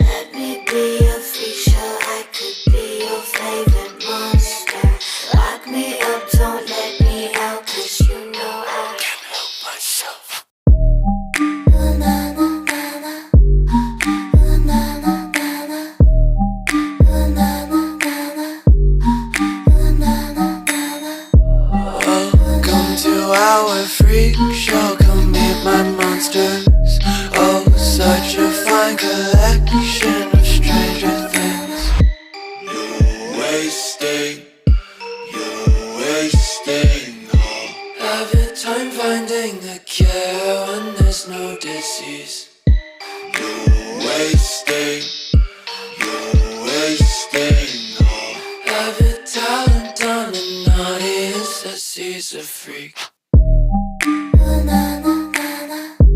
Let me be your freak show, I could be your favorite monster. Lock me up, don't let me out, 'cause you know I can't help myself. Welcome to our freak show, come meet my monsters. Oh, such a fine collection of stranger things. You're wasting all of your time finding a cure when there's no disease. You're wasting all of your talent on an audience that sees a freak.